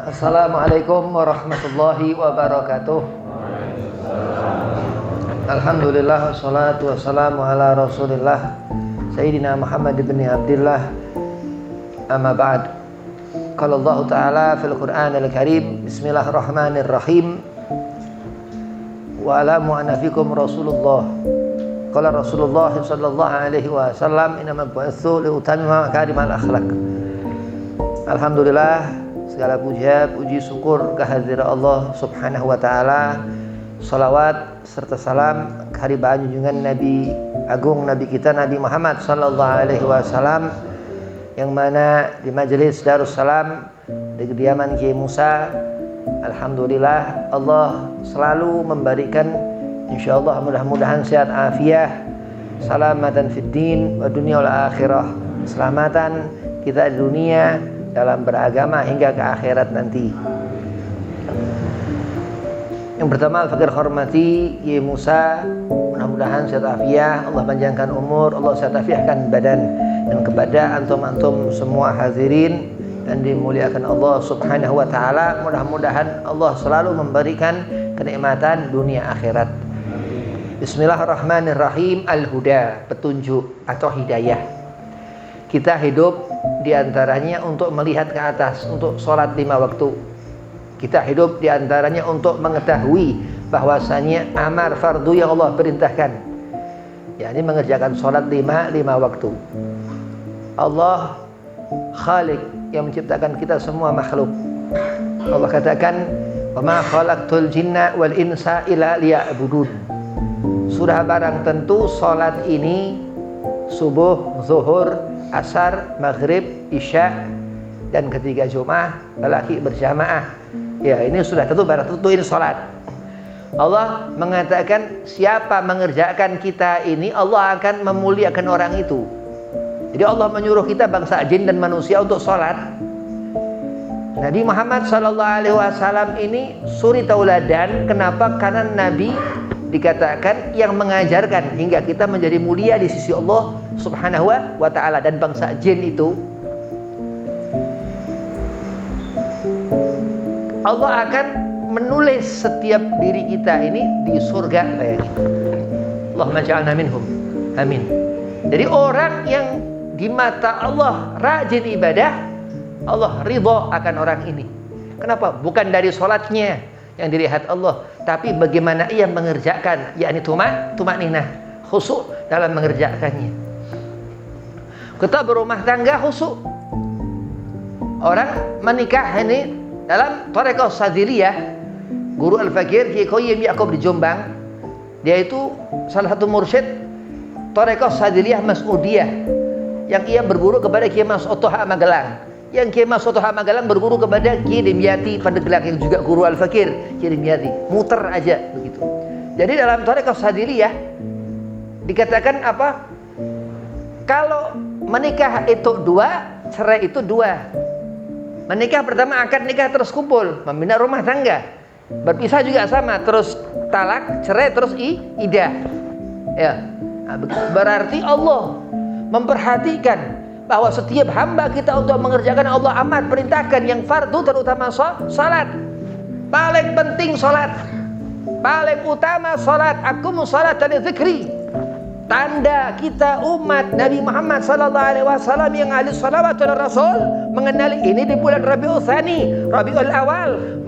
Assalamualaikum warahmatullahi wabarakatuh. Alhamdulillah wassalatu wassalamu ala Rasulillah Sayyidina Muhammad ibn Abdullah. Amma ba'd. Qala Allah Ta'ala fil Qur'anil Karim, Bismillahirrahmanirrahim. Wa alamu anna fikum Rasulullah. Qala Rasulullah sallallahu alaihi wasallam, innama bu'itsu li utammima makarimal akhlaq. Alhamdulillah, segala puji syukur kehadirat Allah Subhanahu wa taala. Salawat serta salam kehadirat junjungan Nabi agung Nabi kita Nabi Muhammad sallallahu alaihi wasallam, yang mana di majelis Darussalam di kediaman Kiai Musa, alhamdulillah Allah selalu memberikan insyaallah mudah-mudahan sehat afiah, salamatan fid din wa dunya wal akhirah. Keselamatan kita di dunia dalam beragama hingga ke akhirat nanti. Yang pertama, fakir hormati Kiai Musa, mudah-mudahan sehat afiah, Allah panjangkan umur, Allah sehat afiahkan badan. Dan kepada antum-antum semua hadirin dan dimuliakan Allah Subhanahu wa taala, mudah-mudahan Allah selalu memberikan kenikmatan dunia akhirat. Bismillahirrahmanirrahim. Al-huda, petunjuk atau hidayah. Kita hidup diantaranya untuk melihat ke atas, untuk sholat 5 waktu. Kita hidup diantaranya untuk mengetahui bahwasanya amar fardu yang Allah perintahkan, yakni mengerjakan sholat 5 waktu. Allah Khalik yang menciptakan kita semua makhluk. Allah katakan, wa ma khalaqtul jinna wal insa illa liya'budun. Sudah barang tentu sholat ini subuh, zuhur, asar, maghrib, isya, dan ketika Jumat lelaki berjamaah. Ya, ini sudah tentu barang tentu ini sholat. Allah mengatakan siapa mengerjakan kita ini, Allah akan memuliakan orang itu. Jadi Allah menyuruh kita bangsa jin dan manusia untuk sholat. Nabi Muhammad SAW ini suri tauladan. Kenapa? Karena Nabi dikatakan yang mengajarkan hingga kita menjadi mulia di sisi Allah Subhanahu wa ta'ala. Dan bangsa jin itu Allah akan menulis setiap diri kita ini di surga. Allahumma ja'alna minhum. Amin. Jadi orang yang di mata Allah rajin ibadah, Allah ridha akan orang ini. Kenapa? Bukan dari sholatnya yang dilihat Allah, tapi bagaimana ia mengerjakan, yakni tumakninah, khusyuk dalam mengerjakannya. Kita berumah tangga khusyuk. Orang menikah ini dalam Thariqah Sadiliyah, Guru Al-Fakir Kiai Qayyim Ya'qub di Jombang, dia itu salah satu mursyid Thariqah Sadiliyah Mas'udiyah, yang ia berguru kepada Kiai Mas Otoha Magelang. Yang Kiai Mas Otoha Magelang berguru kepada Kiai Dimyati Pandeglang, yang juga Guru Al-Fakir Kiai Dimyati. Muter aja begitu. Jadi dalam Thariqah Sadiliyah dikatakan apa? Kalau menikah itu 2, cerai itu 2. Menikah pertama akad nikah terus kumpul, membina rumah tangga. Berpisah juga sama, terus talak, cerai, terus idah. Ya. Nah, berarti Allah memperhatikan bahwa setiap hamba kita untuk mengerjakan Allah amat perintahkan yang fardu, terutama salat. Paling penting salat. Paling utama salat. Aqimus salata li dzikri. Tanda kita umat Nabi Muhammad sallallahu alaihi wasallam yang ahli salawat dan rasul mengenali ini di bulan Rabiul Tsani, Rabiul Awal,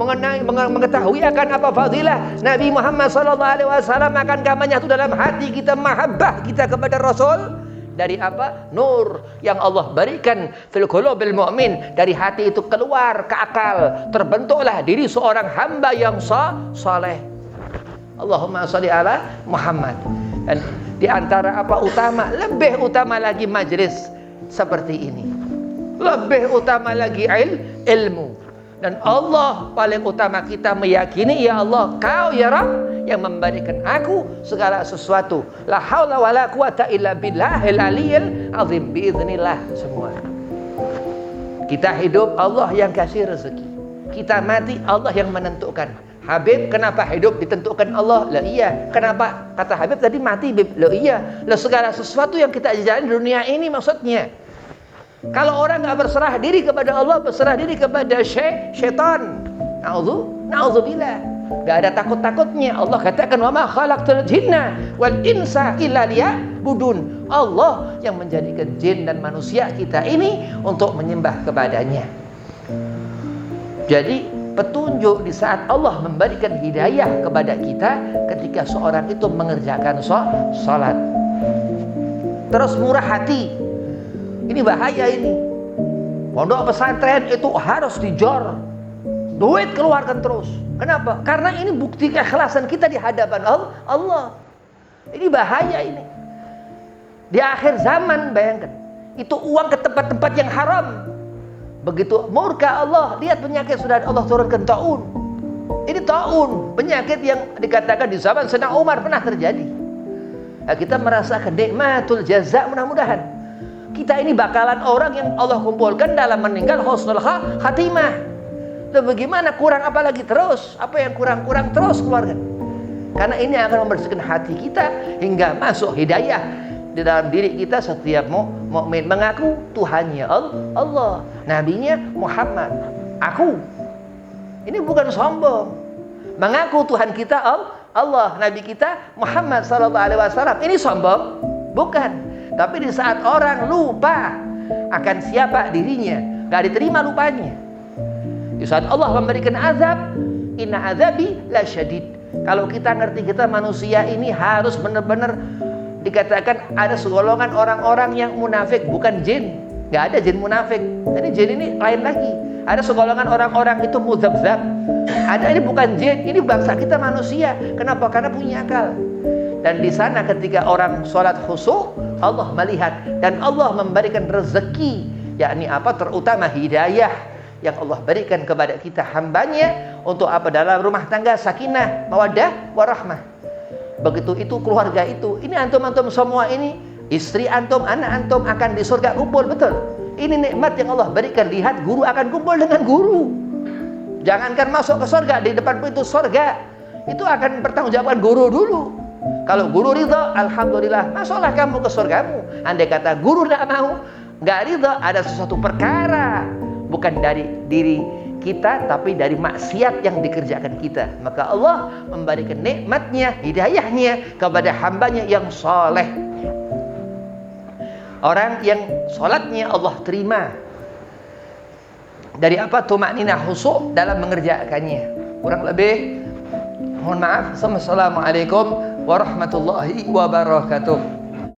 mengetahui akan apa fadilah Nabi Muhammad sallallahu alaihi wasallam, akankah menyatu dalam hati kita mahabbah kita kepada Rasul. Dari apa? Nur yang Allah berikan fil qulubil mu'min, dari hati itu keluar ke akal, terbentuklah diri seorang hamba yang saleh. Allahumma shalli ala Muhammad. Dan di antara apa utama, lebih utama lagi majlis seperti ini, lebih utama lagi ilmu. Dan Allah paling utama kita meyakini, ya Allah, Kau ya Rabb yang memberikan aku segala sesuatu. La haula wala quwata illa billahil aliyil azim. Biiznillah semua. Kita hidup, Allah yang kasih rezeki. Kita mati, Allah yang menentukan. Habib, kenapa hidup ditentukan Allah? Lah iya. Kenapa? Kata Habib tadi mati, Bib. Lah iya. Lah segala sesuatu yang kita jalani di dunia ini maksudnya. Kalau orang nggak berserah diri kepada Allah, berserah diri kepada syaitan. Na'udzubillah. Nggak ada takut-takutnya. Allah katakan, wa ma khalaqtul jinna wal insa illa liya'budun. Allah yang menjadikan jin dan manusia kita ini untuk menyembah kepadanya. Jadi petunjuk di saat Allah memberikan hidayah kepada kita ketika seorang itu mengerjakan sholat. Terus murah hati. Ini bahaya ini. Pondok pesantren itu harus dijor. Duit keluarkan terus. Kenapa? Karena ini bukti keikhlasan kita di hadapan Allah. Ini bahaya ini. Di akhir zaman bayangkan. Itu uang ke tempat-tempat yang haram. Begitu murka Allah, lihat penyakit sudah Allah turunkan, taun. Ini taun, penyakit yang dikatakan di zaman Sayyidina Umar pernah terjadi. Nah, kita merasakan nikmatul jaza, mudah-mudahan kita ini bakalan orang yang Allah kumpulkan dalam meninggal husnul khatimah. Dan bagaimana kurang apa lagi terus? Apa yang kurang-kurang terus keluarkan? Karena ini akan membersihkan hati kita hingga masuk hidayah di dalam diri kita. Setiap mukmin mengaku Tuhannya Allah, nabinya Muhammad. Aku. Ini bukan sombong. Mengaku Tuhan kita Allah, nabi kita Muhammad sallallahu alaihi wasallam. Ini sombong? Bukan. Tapi di saat orang lupa akan siapa dirinya, gak diterima lupanya. Di saat Allah memberikan azab, inna azabi la syadid. Kalau kita ngerti kita manusia ini harus benar-benar dikatakan ada segolongan orang-orang yang munafik, bukan jin. Gak ada jin munafik. Jadi jin ini lain lagi. Ada segolongan orang-orang itu muzabzab. Ada, ini bukan jin, ini bangsa kita manusia. Kenapa? Karena punya akal. Dan di sana ketika orang sholat khusyuk, Allah melihat dan Allah memberikan rezeki, yakni apa? Terutama hidayah yang Allah berikan kepada kita hambanya untuk apa? Dalam rumah tangga sakinah, mawaddah, warahmah. Begitu itu keluarga itu, ini antum-antum semua ini, istri antum, anak antum akan di surga kumpul, betul. Ini nikmat yang Allah berikan. Lihat, guru akan kumpul dengan guru. Jangankan masuk ke surga, di depan pintu surga itu akan bertanggungjawabkan guru dulu. Kalau guru ridha, alhamdulillah, masuklah kamu ke surgamu. Andai kata guru tidak mau, nggak ridha, ada sesuatu perkara bukan dari diri kita, tapi dari maksiat yang dikerjakan kita. Maka Allah memberikan nikmatnya, hidayahnya kepada hambanya yang soleh. Orang yang sholatnya Allah terima. Dari apa? Tuma'ninah khusyuk dalam mengerjakannya. Kurang lebih, mohon maaf. Assalamualaikum warahmatullahi wabarakatuh.